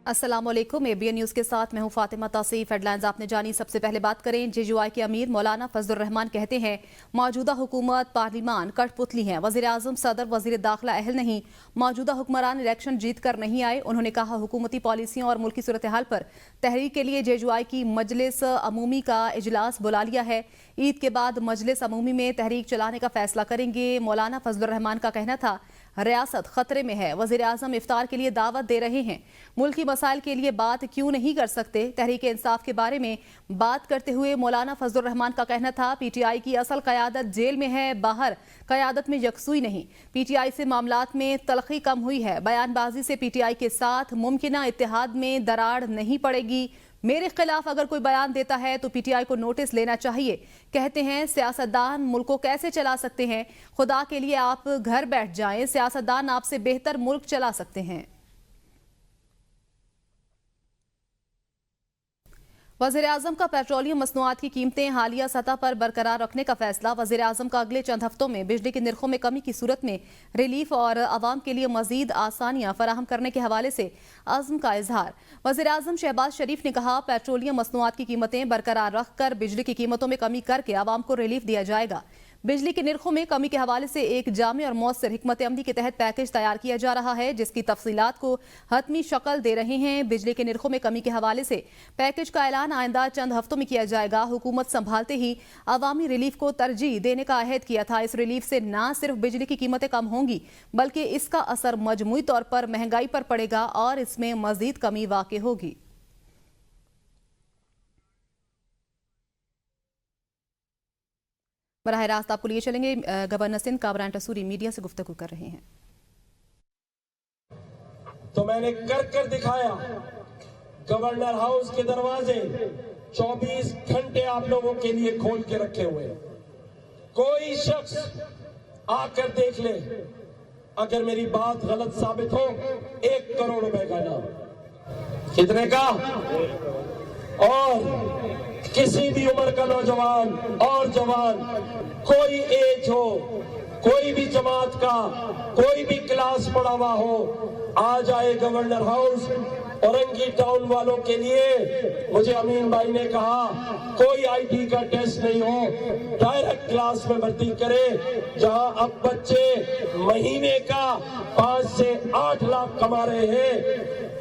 अस्सलाम वालेकुम। ABN news के साथ मैं हूं फातिमा तासीफ। हेडलाइंस आपने जानी। सबसे पहले बात करें। JUI के अमीर मौलाना फजलुर रहमान कहते हैं मौजूदा हुकूमत पार्लिमान कठपुतली है। वज़ीर आज़म सदर वज़ीर दाखिला अहल नहीं। मौजूदा हुक्मरान इलेक्शन जीत कर नहीं आए। उन्होंने कहा हुकूमती पॉलिसियों और मुल्की सूरत हाल पर तहरीर के लिए JUI की मजलिस अमूमी का इजलास बुला लिया है। ईद के बाद मजलिस अमूमी में तहरीक चलाने का फैसला करेंगे। मौलाना फजलुर रहमान का कहना था रियासत खतरे में है। वज़ीर आज़म इफ्तार के लिए दावत दे रहे हैं। मुल्की मसाइल के लिए बात क्यों नहीं कर सकते। तहरीक इंसाफ के बारे में बात करते हुए मौलाना फजलुर रहमान का कहना था PTI की असल क़यादत जेल में है, बाहर क़यादत में यकसुई नहीं। PTI से मामलात में तलखी कम हुई है। बयानबाजी से PTI के साथ मुमकिना इत्तेहाद में दरार नहीं पड़ेगी। मेरे खिलाफ अगर कोई बयान देता है तो PTI को नोटिस लेना चाहिए। कहते हैं सियासतदान मुल्क को कैसे चला सकते हैं। खुदा के लिए आप घर बैठ जाएं, सियासतदान आपसे बेहतर मुल्क चला सकते हैं। वज़ीर आज़म का पेट्रोलियम मसनूआत की कीमतें हालिया सतह पर बरकरार रखने का फैसला। वज़ीर आज़म का अगले चंद हफ्तों में बिजली के निर्खों में कमी की सूरत में रिलीफ और आवाम के लिए मजीद आसानियां फराहम करने के हवाले से अज़्म का इजहार। वज़ीर आज़म शहबाज शरीफ ने कहा पेट्रोलियम मसनूआत की कीमतें बरकरार रख कर बिजली की कीमतों में कमी करके आवाम को रिलीफ दिया जाएगा। बिजली के निर्खों में कमी के हवाले से एक जामे और मौसर हिकमत अमली के तहत पैकेज तैयार किया जा रहा है, जिसकी तफसीलात को हतमी शक्ल दे रहे हैं। बिजली के निर्खों में कमी के हवाले से पैकेज का ऐलान आइंदा चंद हफ्तों में किया जाएगा। हुकूमत संभालते ही अवामी रिलीफ को तरजीह देने का अहद किया था। इस रिलीफ से न सिर्फ बिजली की कीमतें कम होंगी बल्कि इसका असर मजमूई तौर पर महंगाई पर पड़ेगा और इसमें मजीद कमी वाक़ई होगी। बराह रास्त आपको लिए चलेंगे। गवर्नर सिंध कामरान टसूरी मीडिया से गुफ्तगू कर रहे हैं। तो मैंने कर दिखाया। गवर्नर हाउस के दरवाजे 24 घंटे आप लोगों के लिए खोल के रखे हुए। कोई शख्स आकर देख ले। अगर मेरी बात गलत साबित हो 1 करोड़ रुपए का इनाम। कितने का? और किसी भी उम्र का नौजवान और जवान, कोई एज हो, कोई भी जमात का, कोई भी क्लास पढ़ा हुआ हो, आ जाए गवर्नर हाउस। औरंगी टाउन वालों के लिए मुझे अमीन भाई ने कहा कोई IT का टेस्ट नहीं हो, डायरेक्ट क्लास में भर्ती करे। जहां अब बच्चे महीने का 5 से 8 लाख कमा रहे हैं।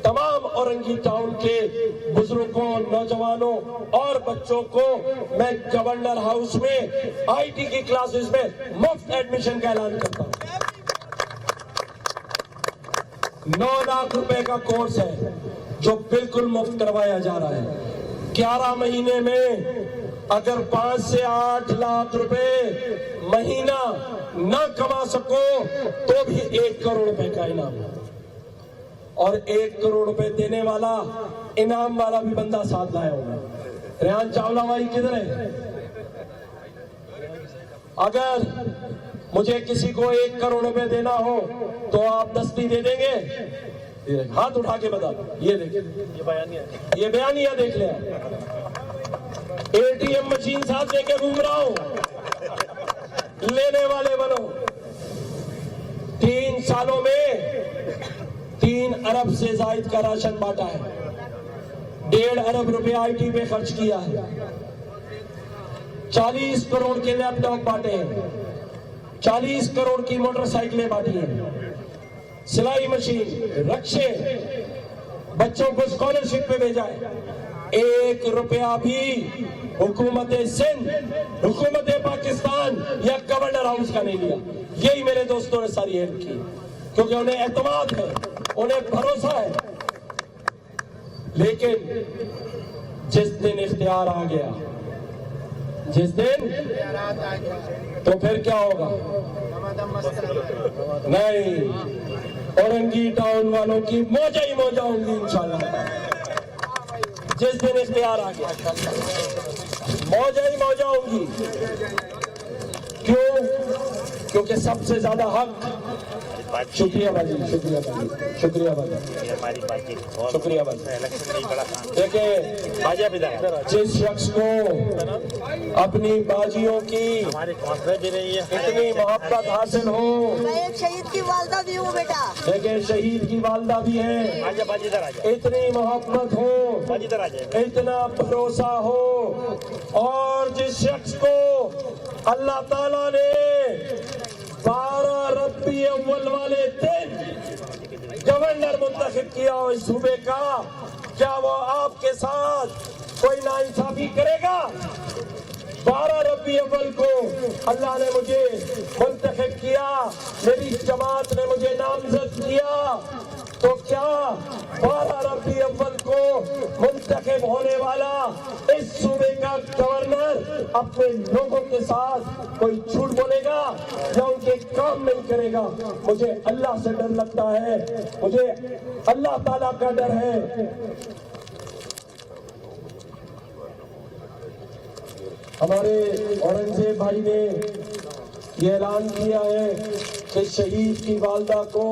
तमाम औरंगी टाउन के बुजुर्गों, नौजवानों और बच्चों को मैं गवर्नर हाउस में IT की क्लासेस में मुफ्त एडमिशन का ऐलान करता हूं। 9 लाख रुपए का कोर्स है जो बिल्कुल मुफ्त करवाया जा रहा है। 11 महीने में अगर 5 से 8 लाख रुपए महीना न कमा सको तो भी 1 करोड़ रुपए का इनाम है। और 1 करोड़ रुपए देने वाला, इनाम वाला भी बंदा साथ लाया होगा। रेहान चावला भाई किधर है? अगर मुझे किसी को 1 करोड़ रुपए देना हो तो आप दस्ती दे देंगे? हाथ उठा के बता। ये देखिए, ये बयानिया देख ले। ATM मशीन साथ लेके घूम रहा हूं, लेने वाले बनो। 3 सालों में 3 अरब से जायद का राशन बांटा है। 1.5 अरब रुपए IT पे खर्च किया है। 40 करोड़ के लैपटॉप बांटे हैं। 40 करोड़ की मोटरसाइकिलें बांटी हैं। सिलाई मशीन, रक्शे, बच्चों को स्कॉलरशिप पे भेजा है। 1 रुपया भी हुकूमत सिंध, हुकूमत पाकिस्तान या गवर्नर हाउस का नहीं लिया। यही मेरे दोस्तों ने सारी हेल्प की, क्योंकि उन्हें एतमाद है, उन्हें भरोसा है। लेकिन जिस दिन इख्तियार आ गया, जिस दिन, तो फिर क्या होगा? नहीं, औरंगी टाउन वालों की मौजा ही मौजा होंगी इंशाल्लाह। जिस दिन इख्तियार आ गया मौजा ही मौजा होंगी। क्यों? क्योंकि सबसे ज्यादा हक, शुक्रिया भाई, शुक्रिया भाई, शुक्रिया भाई, हमारी बातचीत शुक्रिया भाई। इलेक्शन नहीं बड़ा देखिए, बाजिया विधायक जिस शख्स को अपनी बाजियों की हमारे काउंसलर भी रही है, इतनी मोहब्बत हासिल हो, मैं एक शहीद की वालदा भी हूँ बेटा। देखिए शहीद की वालदा भी है, आजा बाजी इधर आ जाए, इतनी मोहब्बत हो, बाजी इधर आ जाए। इतना भरोसा हो, और जिस शख्स को अल्लाह ताला ने 12 रबी अव्वल वाले दिन गवर्नर मुंतखब किया हो इस सूबे का, क्या वो आपके साथ कोई नाइंसाफी करेगा? 12 रबी अव्वल को अल्लाह ने मुझे मुंतखब किया, मेरी जमात ने मुझे नामजद किया, तो क्या 12 रबी अव्वल को मुंतखब होने वाला इस सूबे का गवर्नर अपने लोगों के साथ कोई झूठ बोलेगा या उनके काम नहीं करेगा? मुझे अल्लाह से डर लगता है, मुझे अल्लाह ताला का डर है। हमारे औरंगजेब भाई ने ये ऐलान किया है कि शहीद की वालदा को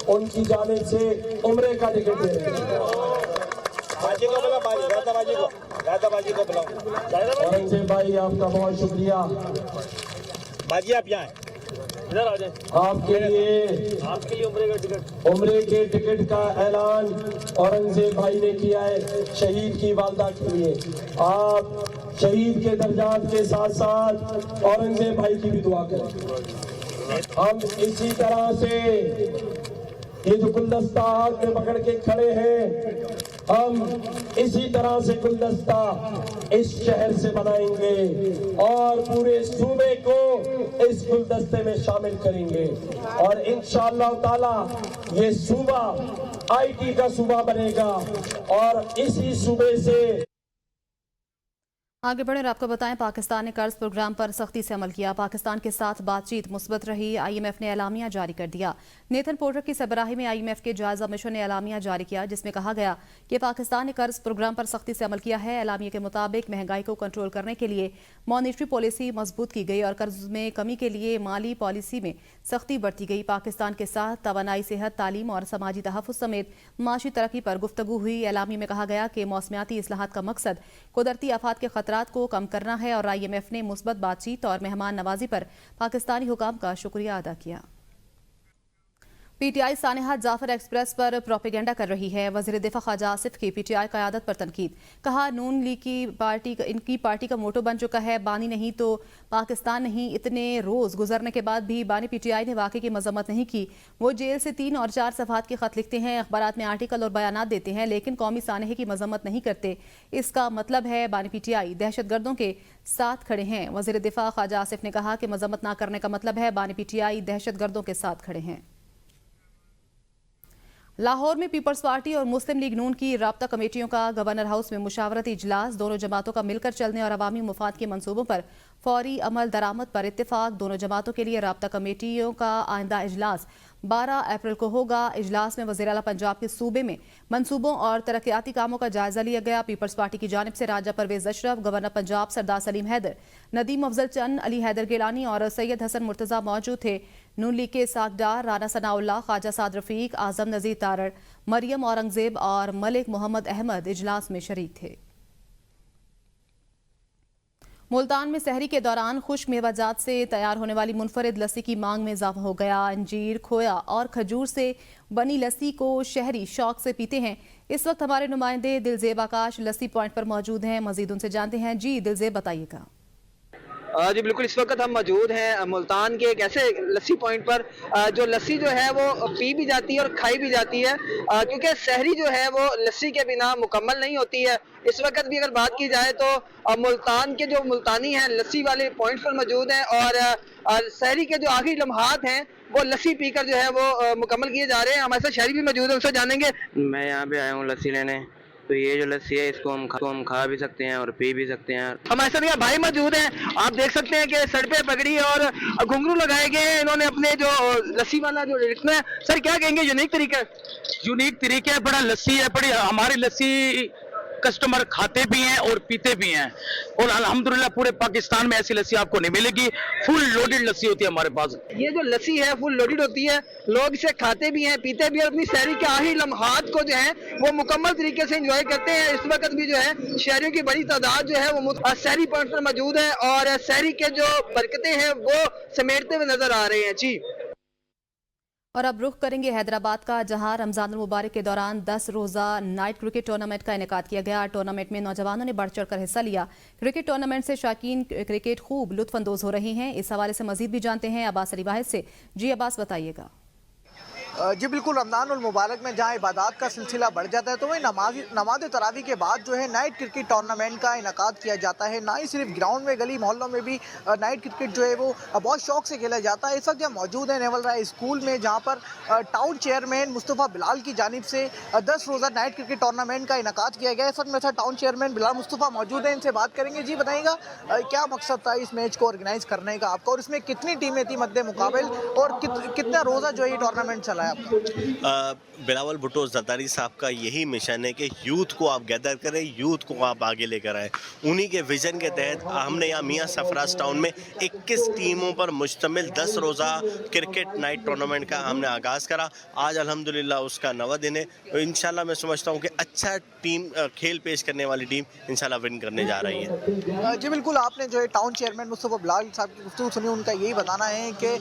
उनकी जानिब से उम्रे का टिकट दे रहे हैं। बाजी को बुलाओ, राधा बाजी को बुलाओ। औरंगजेब भाई आपका बहुत शुक्रिया, बाजी आप यहाँ इधर आ जाए। आपके लिए उम्रे के टिकट का ऐलान औरंगजेब भाई ने किया है शहीद की वालदा के लिए। आप शहीद के दर्जात के साथ साथ औरंगजेब भाई की भी दुआ करें। हम इसी तरह से ये जो गुलदस्ता हाथ में पकड़ के खड़े हैं, हम इसी तरह से गुलदस्ता इस शहर से बनाएंगे और पूरे सूबे को इस गुलदस्ते में शामिल करेंगे, और इंशाअल्लाह ताला ये सूबा आईटी का सूबा बनेगा, और इसी सूबे से आगे बढ़े और आपको बताएं, पाकिस्तान ने कर्ज प्रोग्राम पर सख्ती से अमल किया। पाकिस्तान के साथ बातचीत मुस्बत रही। आईएमएफ ने एलामिया जारी कर दिया। नेथन पोर्टर की सरबराही में आईएमएफ के जायजा मिशन ने एलामिया जारी किया, जिसमें कहा गया कि पाकिस्तान ने कर्ज प्रोग्राम पर सख्ती से अमल किया है। एलामिया के मुताबिक महंगाई को कंट्रोल करने के लिए मॉनेटरी पॉलिसी मजबूत की गई और कर्ज में कमी के लिए माली पॉलिसी में सख्ती बरती गई। पाकिस्तान के साथ तवानाई, सेहत, तालीम और समाजी तहफ़्फ़ुज़ समेत माशी तरक्की पर गुफ्तगू हुई। एलामिया में कहा गया कि मौसमियाती इस्लाहात का मकसद कुदरती आफात के खतरात को कम करना है, और आईएमएफ ने मुस्बत बातचीत और मेहमान नवाजी पर पाकिस्तानी हुकाम का शुक्रिया अदा किया। पीटीआई सानेहात जाफर एक्सप्रेस पर प्रोपेगेंडा कर रही है। वज़ीर दिफा ख्वाजा आसिफ की पीटीआई क़यादत पर तनकीद। कहा, नून लीग की पार्टी इनकी पार्टी का मोटो बन चुका है, बानी नहीं तो पाकिस्तान नहीं। इतने रोज़ गुजरने के बाद भी बानी पीटीआई ने वाक़े की मजम्मत नहीं की। वो जेल से 3 और 4 सफ़हात के ख़त लिखते हैं, अखबारात में आर्टिकल और बयानात देते हैं, लेकिन कौमी सानहे की मजम्मत नहीं करते। इसका मतलब है बानी पीटीआई दहशत गर्दों के साथ खड़े हैं। वज़ीर दिफा ख्वाजा आसिफ ने कहा कि मजम्मत ना करने का मतलब है बानी पीटीआई दहशत गर्दों के साथ खड़े हैं। लाहौर में पीपल्स पार्टी और मुस्लिम लीग नून की राब्ता कमेटियों का गवर्नर हाउस में मुशावरती इजलास। दोनों जमातों का मिलकर चलने और अवामी मुफाद के मंसूबों पर फौरी अमल दरामद पर इत्तेफाक। दोनों जमातों के लिए राब्ता कमेटियों का आइंदा इजलास 12 अप्रैल को होगा। इजलास में वज़ीर आला पंजाब के सूबे में मंसूबों और तरक्याती कामों का जायजा लिया गया। पीपल्स पार्टी की जानिब से राजा परवेज अशरफ, गवर्नर पंजाब सरदार सलीम हैदर, नदीम अफजल चंद, अली हैदर गिलानी और सैयद हसन मुर्तज़ा मौजूद थे। नून लीग के साकडार राना सनाउल्लाह, ख्वाजा साद रफीक, आजम नज़ीर तारड़, मरियम औरंगजेब और मलिक मोहम्मद अहमद इजलास में शरीक थे। मुल्तान में सहरी के दौरान खुश्क मेवाजात से तैयार होने वाली मुनफरिद लस्सी की मांग में इजाफा हो गया। अंजीर, खोया और खजूर से बनी लस्सी को शहरी शौक से पीते हैं। इस वक्त हमारे नुमाइंदे दिलजेब आकाश लस्सी पॉइंट पर मौजूद हैं। मजीद उनसे जानते हैं। जी दिलजेब, बताइएगा। जी बिल्कुल, इस वक्त हम मौजूद हैं मुल्तान के एक ऐसे लस्सी पॉइंट पर जो लस्सी जो है वो पी भी जाती है और खाई भी जाती है, क्योंकि सहरी जो है वो लस्सी के बिना मुकम्मल नहीं होती है। इस वक्त भी अगर बात की जाए तो मुल्तान के जो मुल्तानी हैं लस्सी वाले पॉइंट पर मौजूद हैं, और सहरी के जो आखिरी लम्हात हैं वो लस्सी पीकर जो है वो मुकम्मल किए जा रहे हैं। हमारे साथ शहरी भी मौजूद है, उनसे जानेंगे। मैं यहाँ पे आया हूँ लस्सी लेने, तो ये जो लस्सी है इसको हम खा भी सकते हैं और पी भी सकते हैं। हमारे साथ यहाँ भाई मौजूद हैं, आप देख सकते हैं कि सर पे पगड़ी और घुंघरू लगाए गए हैं। इन्होंने अपने जो लस्सी वाला जो लिखना है, सर क्या कहेंगे? यूनिक तरीका है, यूनिक तरीके है, बड़ा लस्सी है, बड़ी हमारी लस्सी कस्टमर खाते भी हैं और पीते भी हैं। और अल्हम्दुलिल्लाह पूरे पाकिस्तान में ऐसी लस्सी आपको नहीं मिलेगी, फुल लोडेड लस्सी होती है हमारे पास। ये जो लस्सी है फुल लोडेड होती है, लोग इसे खाते भी हैं, पीते भी हैं, अपनी शहरी के आखिरी लम्हात को जो है वो मुकम्मल तरीके से एंजॉय करते हैं। इस वक्त भी जो है शहरियों की बड़ी तादाद जो है वो शहरी पॉइंट पर मौजूद है और शहरी के जो बरकतें हैं वो समेटते हुए नजर आ रहे हैं। जी, और अब रुख करेंगे हैदराबाद का, जहां रमजान मुबारक के दौरान 10 रोजा नाइट क्रिकेट टूर्नामेंट का इनेकाद किया गया। टूर्नामेंट में नौजवानों ने बढ़ चढ़ कर हिस्सा लिया। क्रिकेट टूर्नामेंट से शाकीन क्रिकेट खूब लुत्फ अंदोज हो रहे हैं। इस हवाले से मजीद भी जानते हैं अब्बास अली वाहिद से। जी अब्बास, बताइएगा। जी बिल्कुल, रमज़ान उल मुबारक में जहाँ इबादत का सिलसिला बढ़ जाता है तो वही नमाज तरावी के बाद जो है नाइट क्रिकेट टूर्नामेंट का इनेकाद किया जाता है। ना ही सिर्फ ग्राउंड में, गली मोहल्लों में भी नाइट क्रिकेट जो है वो बहुत शौक से खेला जाता है। इस वक्त हम मौजूद हैं नेवल राय स्कूल में, जहाँ पर टाउन चेयरमैन मुस्तफ़ा बिलाल की जानिब से 10 रोज़ा नाइट क्रिकेट टूर्नामेंट का इनेकाद किया गया है। इस वक्त मेरे साथ टाउन चेयरमैन बिलाल मुस्तफ़ा मौजूद हैं, इनसे बात करेंगे। जी बताइएगा, क्या मकसद था इस मैच को ऑर्गेनाइज करने का आपका, और इसमें कितनी टीमें थी मद्दे मुकाबिल, और कितना रोज़ा जो है ये टूर्नामेंट चला है आपका? बिलावल भुट्टो जरदारी साहब का यही मिशन है कि यूथ को आप गैदर करें, यूथ को आप आगे लेकर आएँ। उन्हीं के विज़न के तहत हमने यहाँ मियाँ सरफराज टाउन में 21 टीमों पर मुश्तमिल 10 रोज़ा क्रिकेट नाइट टूर्नामेंट का हमने आगाज़ करा। आज अल्हम्दुलिल्लाह उसका 9वां दिन है। तो इंशाल्लाह मैं समझता हूँ कि अच्छा टीम, खेल पेश करने वाली टीम इंशाल्लाह विन करने जा रही है। जी बिल्कुल, आपने जो है टाउन चेयरमैन मुस्तफ़ा बिलाल साहब की गुफ्तगू सुनी, उनका यही बताना है कि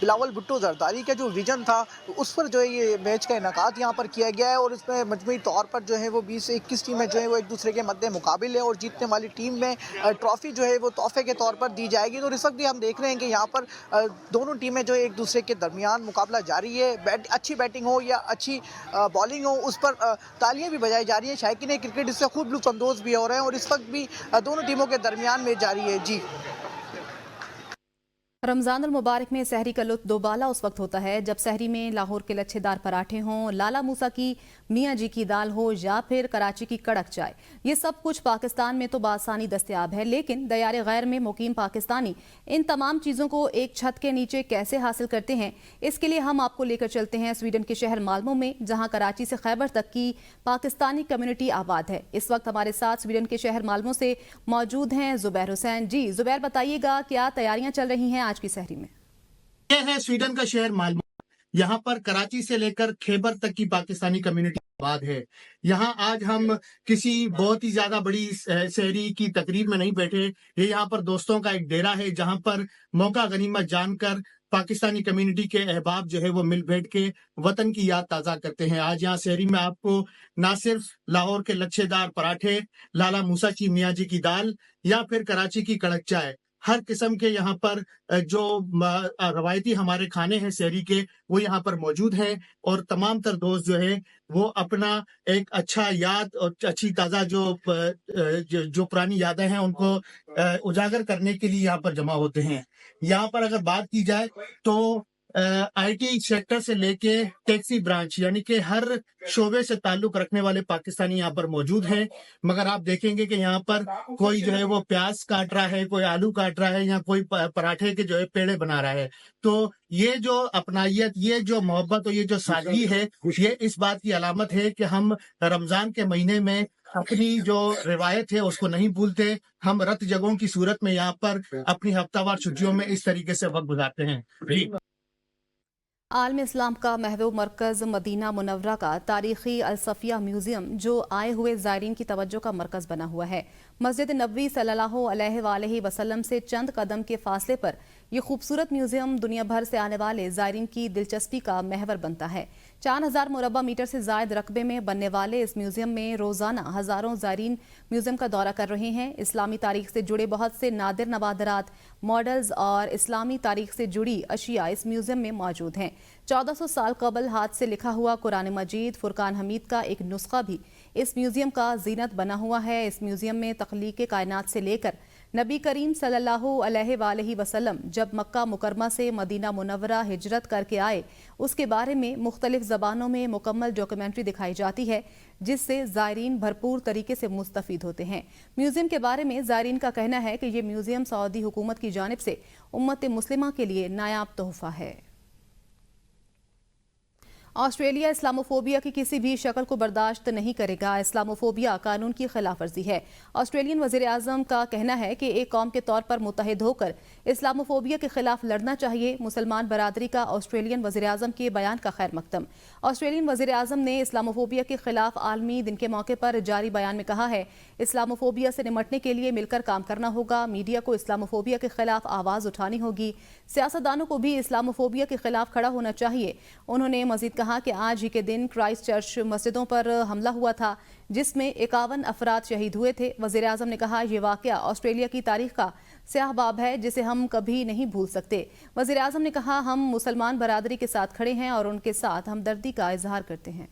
बिलावल भुट्टो जरदारी का जो विज़न था उस पर जो है ये मैच का इनेकाद यहाँ पर किया गया है, और इसमें मजमूई तौर पर जो है वो 20 से 21 टीमें जो है वो एक दूसरे के मद्दे मुकाबिल है, और जीतने वाली टीम में ट्रॉफी जो है वो तोहफे के तौर पर दी जाएगी। तो इस वक्त भी हम देख रहे हैं कि यहाँ पर दोनों टीमें जो है एक दूसरे के दरमियान मुकाबला जारी है। अच्छी बैटिंग हो या अच्छी बॉलिंग हो, उस पर तालियां भी बजाई जा रही हैं। शायकीन क्रिकेट इससे खूब लुत्फ़अंदोज़ भी हो रहे हैं, और इस वक्त भी दोनों टीमों के दरमियान में जारी है। जी, रमज़ान उल मुबारक में सहरी का लुत्फ़ दोबाला उस वक्त होता है जब सहरी में लाहौर के लच्छेदार पराठे हों, लाला मूसा की मियाँ जी की दाल हो, या फिर कराची की कड़क चाय। ये सब कुछ पाकिस्तान में तो बासानी दस्तयाब है, लेकिन दयार गैर में मुकीम पाकिस्तानी इन तमाम चीज़ों को एक छत के नीचे कैसे हासिल करते हैं, इसके लिए हम आपको लेकर चलते हैं स्वीडन के शहर माल्मो में, जहाँ कराची से खैबर तक की पाकिस्तानी कम्युनिटी आबाद है। इस वक्त हमारे साथ स्वीडन के शहर माल्मो से मौजूद हैं ज़ुबैर हुसैन। जी ज़ुबैर, बताइएगा क्या तैयारियां चल रही हैं आज की सहरी में? यह है स्वीडन का शहर माल्मो। यहाँ पर कराची से लेकर खैबर तक की पाकिस्तानी कम्युनिटी आबाद है। यहाँ आज हम किसी बहुत ही ज्यादा बड़ी सहरी की तकरीब में नहीं बैठे। ये यहाँ पर दोस्तों का एक डेरा है, जहाँ पर मौका गनीमत जानकर पाकिस्तानी कम्युनिटी के अहबाब जो है वो मिल बैठ के वतन की याद ताज़ा करते हैं। आज यहाँ शहरी में आपको ना सिर्फ लाहौर के लच्छेदार पराठे, लाला मूसा की मियाँ जी की दाल, या फिर कराची की कड़क चाय, हर किस्म के यहाँ पर जो रवायती हमारे खाने हैं शहरी के, वो यहाँ पर मौजूद हैं। और तमाम तर दोस्त जो है वो अपना एक अच्छा याद और अच्छी ताज़ा जो पुरानी यादें हैं उनको उजागर करने के लिए यहाँ पर जमा होते हैं। यहाँ पर अगर बात की जाए तो आईटी सेक्टर से लेके टैक्सी ब्रांच, यानी कि हर शोबे से ताल्लुक रखने वाले पाकिस्तानी यहाँ पर मौजूद हैं। मगर आप देखेंगे कि यहाँ पर कोई जो है वो प्याज काट रहा है, कोई आलू काट रहा है, या कोई पराठे के जो है पेड़े बना रहा है। तो ये जो अपनाइयत, ये जो मोहब्बत और ये जो सादगी है, ये इस बात की अलामत है कि हम रमजान के महीने में अपनी जो रिवायत है उसको नहीं भूलते। हम रत जगहों की सूरत में यहाँ पर अपनी हफ्तावार छुट्टियों में इस तरीके से वक्त गुजारते हैं। आलम इस्लाम का महबूब मरकज़ मदीना मुनव्वरा का तारीखी अल-सफ़िया म्यूज़ियम जो आए हुए ज़ायरीन की तवज्जो का मरकज़ बना हुआ है। मस्जिद नबवी सल्लल्लाहु अलैहि वसल्लम से चंद कदम के फासले पर यह खूबसूरत म्यूज़ियम दुनिया भर से आने वाले ज़ायरीन की दिलचस्पी का महवर बनता है। 4000 मुरब्बा मीटर से ज़ायद रकबे में बनने वाले इस म्यूज़ियम में रोज़ाना हज़ारों ज़ायरीन म्यूज़ियम का दौरा कर रहे हैं। इस्लामी तारीख से जुड़े बहुत से नादिर नवादरात, मॉडल्स और इस्लामी तारीख से जुड़ी अशिया इस म्यूज़ियम में मौजूद हैं। 1400 साल कबल हाथ से लिखा हुआ कुरान मजीद फुरकान हमीद का एक नुस्खा भी इस म्यूज़ियम का जीनत बना हुआ है। इस म्यूज़ियम में तख्लीक़ कायनात से लेकर नबी करीम सल्लल्लाहु अलैहि वसल्लम जब मक्का मुकरमा से मदीना मुनव्वरा हिजरत करके आए, उसके बारे में मुख्तलिफ ज़बानों में मुकम्मल डॉक्यूमेंट्री दिखाई जाती है, जिससे ज़ायरीन भरपूर तरीके से मुस्तफ़ीद होते हैं। म्यूज़ियम के बारे में ज़ायरीन का कहना है कि ये म्यूज़ियम सऊदी हुकूमत की जानिब से उम्मत मुस्लिमा के लिए नायाब तोहफ़ा है। آسٹریلیا اسلاموفوبیا کی کسی بھی شکل کو برداشت نہیں کرے گا۔ اسلاموفوبیا قانون کی خلاف ورزی ہے۔ آسٹریلین وزیر اعظم کا کہنا ہے کہ ایک قوم کے طور پر متحد ہو کر اسلاموفوبیا کے خلاف لڑنا چاہیے۔ مسلمان برادری کا آسٹریلین وزیر اعظم کے بیان کا خیر مقدم۔ آسٹریلین وزیر اعظم نے اسلاموفوبیا کے خلاف عالمی دن کے موقع پر جاری بیان میں کہا ہے، اسلاموفوبیا سے نمٹنے کے لیے مل کر کام کرنا ہوگا۔ میڈیا کو اسلاموفوبیا کے خلاف آواز اٹھانی ہوگی۔ سیاستدانوں کو بھی اسلاموفوبیا کے خلاف کھڑا ہونا چاہیے۔ انہوں نے مزید کہا کہ آج ہی کے دن کرائسٹ چرچ مسجدوں پر حملہ ہوا تھا جس میں 51 افراد شہید ہوئے تھے۔ وزیر اعظم نے کہا یہ واقعہ آسٹریلیا کی تاریخ کا سیاہ باب ہے جسے ہم کبھی نہیں بھول سکتے۔ وزیر اعظم نے کہا ہم مسلمان برادری کے ساتھ کھڑے ہیں اور ان کے ساتھ ہمدردی کا اظہار کرتے ہیں۔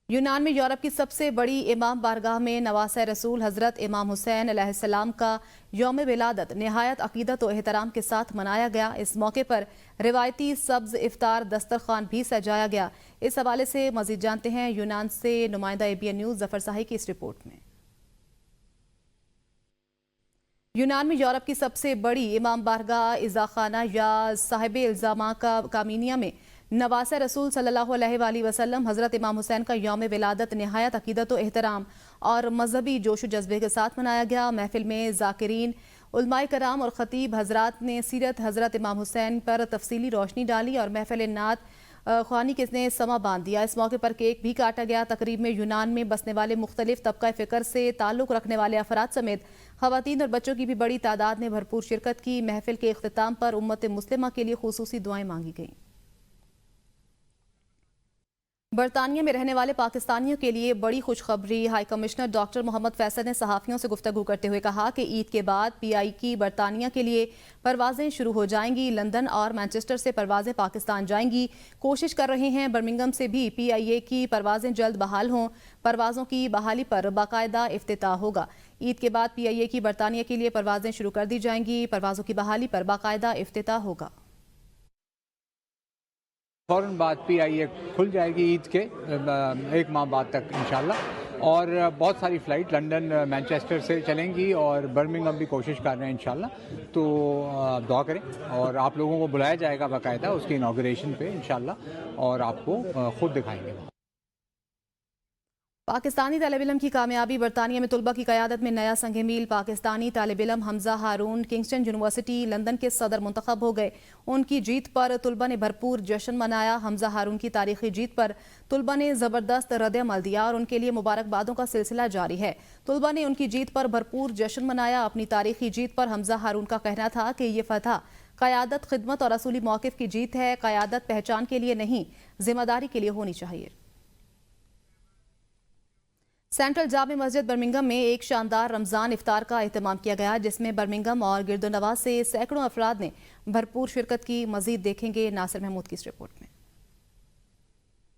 یونان میں یورپ کی سب سے بڑی امام بارگاہ میں نواسہ رسول حضرت امام حسین علیہ السلام کا یوم ولادت نہایت عقیدت و احترام کے ساتھ منایا گیا۔ اس موقع پر روایتی سبز افطار دسترخوان بھی سجایا گیا۔ اس حوالے سے مزید جانتے ہیں یونان سے نمائندہ ABN نیوز ظفر ساہی کی اس رپورٹ میں۔ یونان میں یورپ کی سب سے بڑی امام بارگاہ عزاخانہ یا صاحب الزامہ کا کامینیا میں نواسہ رسول صلی اللہ علیہ وآلہ وسلم حضرت امام حسین کا یوم ولادت نہایت عقیدت و احترام اور مذہبی جوش و جذبے کے ساتھ منایا گیا۔ محفل میں ذاکرین، علماء کرام اور خطیب حضرات نے سیرت حضرت امام حسین پر تفصیلی روشنی ڈالی اور محفل نعت خوانی نے سما باندھ دیا۔ اس موقع پر کیک بھی کاٹا گیا۔ تقریب میں یونان میں بسنے والے مختلف طبقہ فکر سے تعلق رکھنے والے افراد سمیت خواتین اور بچوں کی بھی بڑی تعداد نے بھرپور شرکت کی۔ محفل کے اختتام پر امت مسلمہ کے لیے خصوصی دعائیں مانگی گئیں۔ برطانیہ میں رہنے والے پاکستانیوں کے لیے بڑی خوشخبری۔ ہائی کمشنر ڈاکٹر محمد فیصل نے صحافیوں سے گفتگو کرتے ہوئے کہا کہ عید کے بعد PI کی برطانیہ کے لیے پروازیں شروع ہو جائیں گی۔ لندن اور مانچسٹر سے پروازیں پاکستان جائیں گی۔ کوشش کر رہے ہیں برمنگھم سے بھی PIA کی پروازیں جلد بحال ہوں۔ پروازوں کی بحالی پر باقاعدہ افتتاح ہوگا۔ عید کے بعد PIA کی برطانیہ کے لیے پروازیں شروع کر دی جائیں گی۔ پروازوں کی بحالی پر باقاعدہ افتتاح ہوگا۔ فوراً بعد PIA کھل جائے گی عید کے ایک ماہ بعد تک انشاءاللہ، اور بہت ساری فلائٹ لندن مانچسٹر سے چلیں گی اور برمنگھم بھی کوشش کر رہے ہیں انشاءاللہ۔ تو دعا کریں اور آپ لوگوں کو بلایا جائے گا باقاعدہ اس کی انوگریشن پہ انشاءاللہ، اور آپ کو خود دکھائیں گے۔ پاکستانی طالب علم کی کامیابی۔ برطانیہ میں طلبہ کی قیادت میں نیا سنگ میل۔ پاکستانی طالب علم حمزہ ہارون کنگسٹن یونیورسٹی لندن کے صدر منتخب ہو گئے۔ ان کی جیت پر طلبہ نے بھرپور جشن منایا۔ حمزہ ہارون کی تاریخی جیت پر طلبہ نے زبردست رد عمل دیا اور ان کے لیے مبارکبادوں کا سلسلہ جاری ہے۔ طلبہ نے ان کی جیت پر بھرپور جشن منایا۔ اپنی تاریخی جیت پر حمزہ ہارون کا کہنا تھا کہ یہ فتح قیادت، خدمت اور اصولی موقف کی جیت ہے۔ قیادت پہچان کے لیے نہیں، ذمہ داری کے لیے ہونی چاہیے۔ سینٹرل جامع مسجد برمنگھم میں ایک شاندار رمضان افطار کا اہتمام کیا گیا جس میں برمنگھم اور گرد و نواح سے سینکڑوں افراد نے بھرپور شرکت کی۔ مزید دیکھیں گے ناصر محمود کی اس رپورٹ میں۔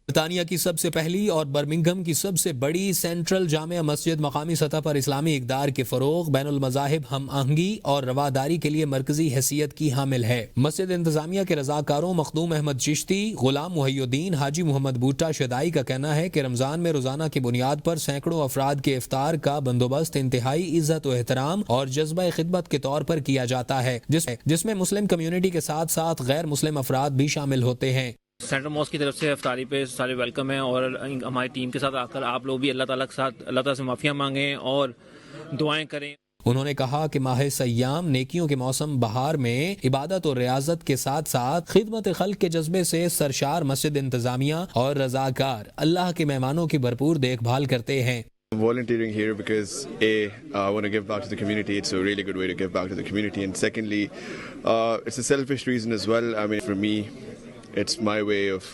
برطانیہ کی سب سے پہلی اور برمنگھم کی سب سے بڑی سینٹرل جامع مسجد مقامی سطح پر اسلامی اقدار کے فروغ، بین المذاہب ہم آہنگی اور رواداری کے لیے مرکزی حیثیت کی حامل ہے۔ مسجد انتظامیہ کے رضاکاروں مخدوم احمد چشتی، غلام محی الدین، حاجی محمد بھٹا شدائی کا کہنا ہے کہ رمضان میں روزانہ کی بنیاد پر سینکڑوں افراد کے افطار کا بندوبست انتہائی عزت و احترام اور جذبہ خدمت کے طور پر کیا جاتا ہے، جس میں مسلم کمیونٹی کے ساتھ ساتھ غیر مسلم افراد بھی شامل ہوتے ہیں۔ سینٹرل موسک کی طرف سے افطاری پہ سارے ویلکم ہیں، اور ہماری ٹیم کے ساتھ آ کر آپ لوگ بھی اللہ تعالیٰ کے ساتھ اللہ تعالیٰ سے معافیاں مانگیں اور دعائیں کریں۔ انہوں نے کہا کہ ماہ سیام نیکیوں کے موسم بہار میں عبادت اور ریاضت کے ساتھ ساتھ خدمت خلق کے جذبے سے سرشار مسجد انتظامیہ اور رضاکار اللہ کے مہمانوں کی بھرپور دیکھ بھال کرتے ہیں۔ Volunteering here because I want to give back to the community. It's a really good way to give back to the community, and secondly, it's a selfish reason as well. I mean, for me, it's my way of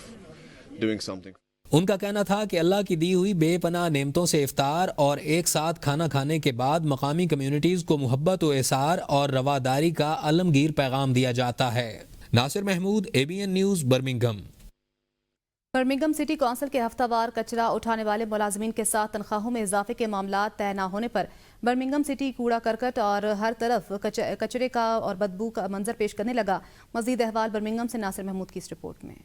doing something. ان کا کہنا تھا کہ اللہ کی دی ہوئی بے پناہ نعمتوں سے افطار اور ایک ساتھ کھانا کھانے کے بعد مقامی کمیونٹیز کو محبت و احسار اور رواداری کا عالمگیر پیغام دیا جاتا ہے۔ Nasir Mahmood, ABN news, Birmingham. Birmingham city council کے ہفتہ وار کچرا اٹھانے والے ملازمین کے ساتھ تنخواہوں میں اضافے کے معاملات طے نہ ہونے پر برمنگھم سٹی کوڑا کرکٹ اور ہر طرف کچرے کا اور بدبو کا منظر پیش کرنے لگا۔ مزید احوال برمنگھم سے ناصر محمود کی اس رپورٹ میں۔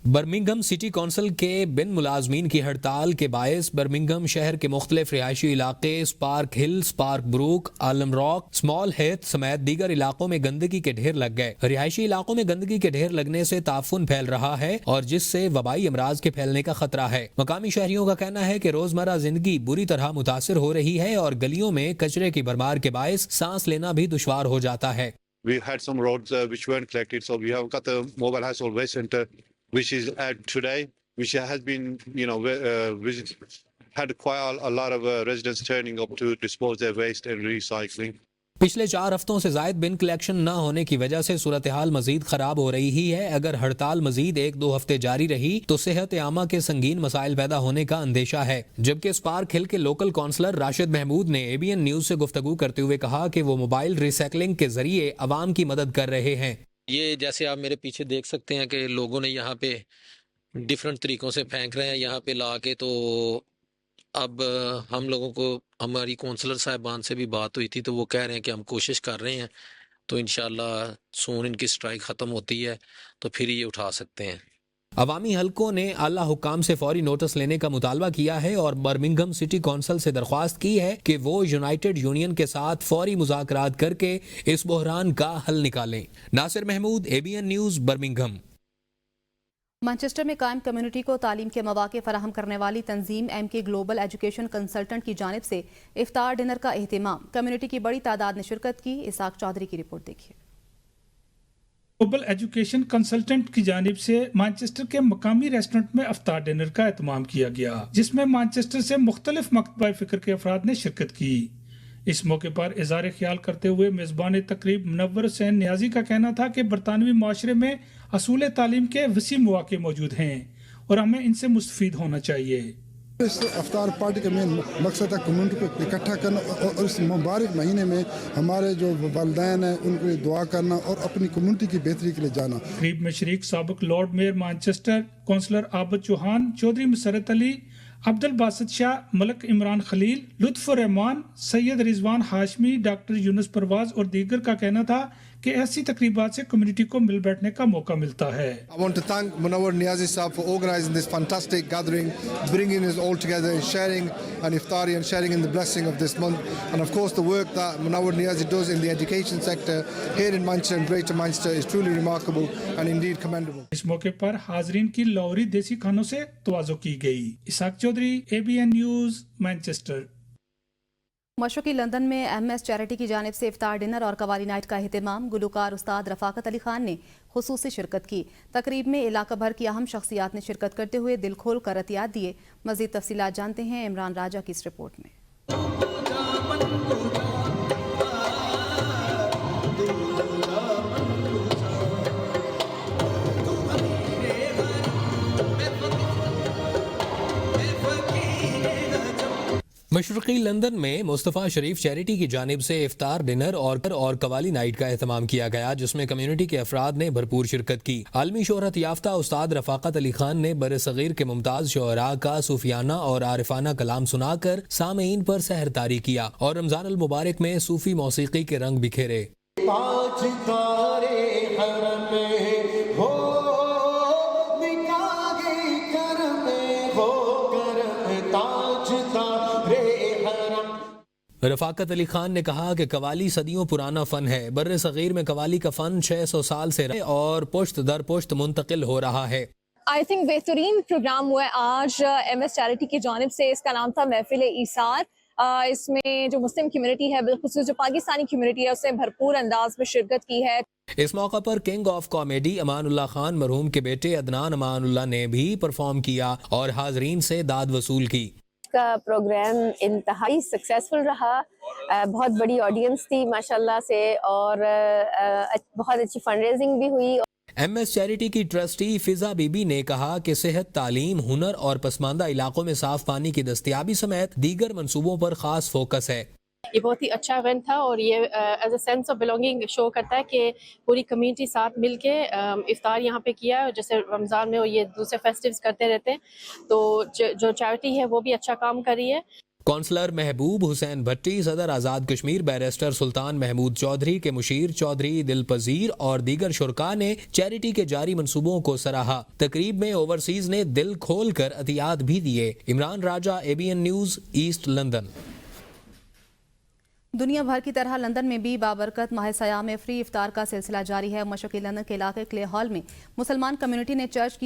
बर्मिंघम सिटी कौंसिल के बिन मुलाजमीन की हड़ताल के बायस बर्मिंघम शहर के मुख्तलिफ रिहायशी इलाके स्पार्क हिल, स्पार्क ब्रूक, आलम रॉक, स्मॉल हेथ समेत दीगर इलाकों में गंदगी के ढेर लग गए। रिहायशी इलाकों में गंदगी के ढेर लगने से ताफुन फैल रहा है और जिससे वबाई अमराज के फैलने का खतरा है। मकामी शहरियों का कहना है कि रोजमर्रा जिंदगी बुरी तरह मुतासिर हो रही है और गलियों में कचरे की भरमार के बायस सांस लेना भी दुश्वार हो जाता है। We've had some roads which weren't collected, so we have got the mobile household waste centre, which is at today, which has been, had quite a lot of residents turning up to dispose their waste and recycling. पिछले 4 हफ्तों से जायद बिन collection न होने की वजह से सूरत हाल मजीद खराब हो रही ही है। अगर हड़ताल मजीद 1-2 हफ्ते जारी रही तो सेहत आमा के संगीन मसाइल पैदा होने का अंदेशा है। जबकि स्पार्क हिल के लोकल काउंसलर राशिद महमूद ने ABN न्यूज से गुफ्तगू करते हुए कहा कि वो मोबाइल रिसाइकलिंग के जरिए अवाम की मदद कर रहे हैं। ये जैसे आप मेरे पीछे देख सकते हैं कि लोगों ने यहाँ पे डिफरेंट तरीकों से फेंक रहे हैं यहाँ पे ला के, तो अब हम लोगों को हमारी कौंसलर साहिबान से भी बात हुई थी तो वो कह रहे हैं कि हम कोशिश कर रहे हैं, तो इंशाल्लाह सून इनकी स्ट्राइक ख़त्म होती है तो फिर ये उठा सकते हैं। अवामी हलकों ने आला हुक्काम से फौरी नोटिस लेने का मुतालबा किया है और बर्मिंघम सिटी कौंसिल से दरख्वास्त की है कि वो यूनाइटेड यूनियन के साथ फौरी मुज़ाकरात करके इस बहरान का हल निकालें। Nasir Mahmood, ABN news, Birmingham. Manchester में कायम कम्युनिटी को तालीम के मौके फराहम करने वाली तंजीम MK ग्लोबल एजुकेशन कंसल्टेंट की जानिब से इफ्तार डिनर का एहतमाम। कम्युनिटी की बड़ी तादाद ने शिरकत की। इसाक चौधरी की रिपोर्ट देखिए। ग्लोबल एजुकेशन कंसल्टेंट की जानिब से मैनचेस्टर के मकामी रेस्टोरेंट में इफ्तार डिनर का एहतमाम किया गया, जिसमें मैनचेस्टर से मुख्तलिफ मकतबा फ़िक्र के अफराद ने शिरकत की। इस मौके पर इज़हार ख्याल करते हुए मेज़बान तकरीब मुनव्वर हुसैन नियाजी का कहना था कि बरतानवी माशरे में असूल तालीम के वसी मौके मौजूद हैं और हमें इनसे मुस्तफ़ीद होना चाहिए। इस इफ्तार पार्टी का मेन मकसद है कम्युनिटी को इकट्ठा करना और इस मुबारक महीने में हमारे जो वालिदैन हैं उनके लिए दुआ करना और अपनी कम्युनिटी की बेहतरी के लिए जाना। तकरीब में शरीक साबिक lord mayor Manchester councillor Abid Chauhan, Chaudhry Musarrat Ali, Abdul Basit Shah, Malik Imran Khalil, Lutfur Rahman, Syed Rizwan Hashmi, doctor Younus Parvaz और दीगर का कहना था कि ऐसी तकरीबात से कम्युनिटी को मिल बैठने का मौका मिलता है। I want to thank Munawwar Niazi Saab for organising this fantastic gathering, bringing us all together, sharing an iftari and sharing in the blessing of this month, and of course the work that Munawwar Niazi does in the education sector here in Manchester and Greater Manchester is truly remarkable and indeed commendable. इस मौके पर हाजरीन की लाहौरी देसी खानों से तवाज़ो की गई। Ishaq Chaudhry, ABN news, Manchester. मशरक़ी लंदन में MS चैरिटी की जानिब से इफ्तार डिनर और कवाली नाइट का एहतमाम। गुलकार उस्ताद रफ़ाकत अली खान ने खुसूसी शिरकत की। तकरीब में इलाका भर की अहम शख्सियात ने शिरकत करते हुए दिल खोल कर अतियात दिए। मज़ीद तफसीलात जानते हैं इमरान राजा की इस रिपोर्ट में। मशरक़ी लंदन में मुस्तफ़ा शरीफ चैरिटी की जानिब से इफ्तार डिनर और कवाली नाइट का एहतमाम किया गया, जिसमें कम्युनिटी के अफराद ने भरपूर शिरकत की। आलमी शोहरत याफ्ता उस्ताद रफ़ाकत अली खान ने बरसग़ीर के मुमताज़ शुअरा का सूफियाना और आरिफाना कलाम सुनाकर सामीन पर सहर तारी किया और रमज़ान अल मुबारक में सूफी मौसीकी के रंग बिखेरे। रफ़ाकत अली खान ने कहा कि कवाली सदियों पुराना फ़न है। बर्रे सग़ीर में कवाली का फ़न 600 साल से और पुश्त दर पुश्त मुंतकिल हो रहा है। आई थिंक बेहतरीन प्रोग्राम हुआ है आज MS चैरिटी की जानिब से। इसका नाम था महफिल ईसार। इसमें जो मुस्लिम कम्युनिटी है, बिलखुसूस जो पाकिस्तानी कम्युनिटी है, उसने भरपूर अंदाज में शिरकत की है। इस मौका पर king of comedy Amanullah Khan मरहूम के बेटे अदनान अमानुल्लाह ने भी परफॉर्म किया और हाजरीन से दाद वसूल की। का प्रोग्राम इंतहाई सक्सेसफुल रहा। बहुत बड़ी ऑडियंस थी माशाल्लाह से और बहुत अच्छी फंड रेजिंग भी हुई। MS चैरिटी की ट्रस्टी फिजा बीबी ने कहा कि सेहत, तालीम, हुनर और पसमानदा इलाकों में साफ पानी की दस्तयाबी समेत दीगर मंसूबों पर खास फोकस है। ये बहुत ही अच्छा इवेंट था और ये as a sense of belonging show करता है कि पूरी कम्युनिटी साथ मिलके इफ्तार यहाँ पे किया है। जैसे रमज़ान में और ये दूसरे फेस्टिव्स करते रहते हैं, तो जो चैरिटी है वो भी अच्छा काम कर रही है। کونسلر محبوب حسین بھٹی، صدر آزاد کشمیر بیرسٹر سلطان محمود چودھری کے مشیر چودھری دل پذیر اور دیگر شرکاء نے چیریٹی کے جاری منصوبوں کو سراہا۔ تقریب میں اوورسیز نے دل کھول کر عطیات بھی دیے۔ عمران راجہ، ABN نیوز، ایسٹ لندن۔ دنیا بھر کی طرح لندن میں بھی بابرکت ماہ سیاح میں فری افطار کا سلسلہ جاری ہے۔ مشرقی لندن کے علاقے کلے ہال میں مسلمان کمیونٹی نے چرچ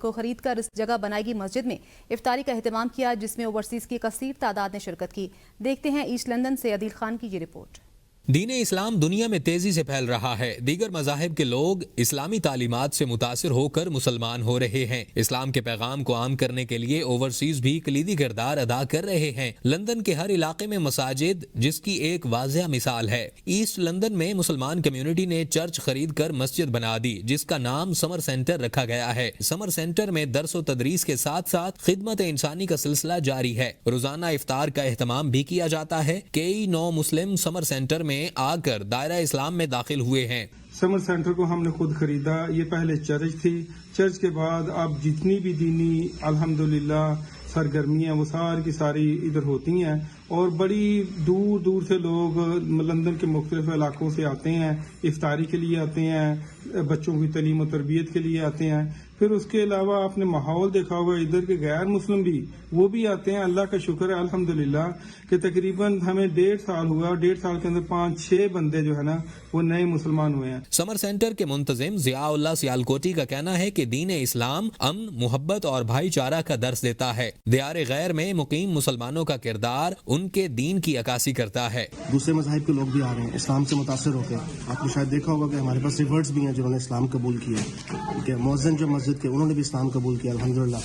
کو خرید کر اس جگہ بنائی گئی مسجد میں افطاری کا اہتمام کیا، جس میں اوورسیز کی کثیر تعداد نے شرکت کی۔ دیکھتے ہیں ایسٹ لندن سے عدیل خان کی یہ رپورٹ۔ دین اسلام دنیا میں تیزی سے پھیل رہا ہے۔ دیگر مذاہب کے لوگ اسلامی تعلیمات سے متاثر ہو کر مسلمان ہو رہے ہیں۔ اسلام کے پیغام کو عام کرنے کے لیے اوورسیز بھی کلیدی کردار ادا کر رہے ہیں۔ لندن کے ہر علاقے میں مساجد، جس کی ایک واضح مثال ہے۔ ایسٹ لندن میں مسلمان کمیونٹی نے چرچ خرید کر مسجد بنا دی، جس کا نام سمر سینٹر رکھا گیا ہے۔ سمر سینٹر میں درس و تدریس کے ساتھ ساتھ خدمت انسانی کا سلسلہ جاری ہے۔ روزانہ افطار کا اہتمام بھی کیا جاتا ہے۔ کئی نو مسلم سمر سینٹر میں آ کر دائرہ اسلام میں داخل ہوئے ہیں۔ سمر سینٹر کو ہم نے خود خریدا۔ یہ پہلے چرچ تھی، چرچ کے بعد اب جتنی بھی دینی الحمدللہ سرگرمیاں وہ ساری کی ساری ادھر ہوتی ہیں، اور بڑی دور دور سے لوگ لندن کے مختلف علاقوں سے آتے ہیں، افطاری کے لیے آتے ہیں، بچوں کی تعلیم و تربیت کے لیے آتے ہیں۔ پھر اس کے علاوہ آپ نے ماحول دیکھا ہوگا، ادھر کے غیر مسلم بھی وہ بھی آتے ہیں۔ اللہ کا شکر ہے الحمدللہ کہ تقریباً ہمیں 1.5 سال ہوا، 1.5 سال کے اندر 5-6 بندے جو ہے نا وہ نئے مسلمان ہوئے ہیں۔ سمر سینٹر کے منتظم ضیاء اللہ سیالکوٹی کا کہنا ہے کہ دین اسلام امن، محبت اور بھائی چارہ کا درس دیتا ہے۔ دیار غیر میں مقیم مسلمانوں کا کردار ان کے دین کی عکاسی کرتا ہے۔ دوسرے مذاہب کے لوگ بھی آ رہے ہیں اسلام سے متاثر ہو کے۔ آپ نے شاید دیکھا ہوگا کہ ہمارے پاس ریورٹس بھی ہیں جنہوں نے اسلام قبول کیا، مؤذن جو مسجد کے انہوں نے بھی اسلام قبول کیا الحمدللہ۔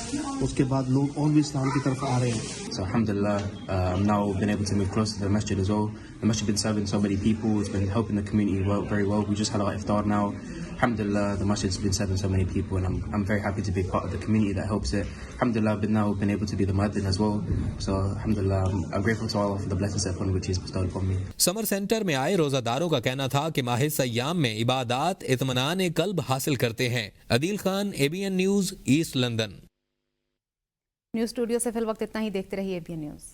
اس کے بعد لوگ اور بھی اسلام کی طرف آ رہے ہیں۔ So alhamdulillah, I'm now been able to move closer to the masjid as well. The masjid been serving so many people, it's been helping the community very well. We just had our iftar now. Alhamdulillah, the masjid's been serving so many people, and I'm very happy to be part of the community that helps it. Alhamdulillah, I've been able to be the muaddin as well. So alhamdulillah, I'm grateful to Allah for the blessings upon which He's bestowed upon me. Summer centre میں آئے روزہ داروں کا کہنا تھا کہ ماہ سیام میں عبادات اطمینان قلب حاصل کرتے ہیں۔ Adeel Khan, ABN news, east London. News studio سے فی الوقت اتنا ہی، دیکھتے رہیے ABN نیوز۔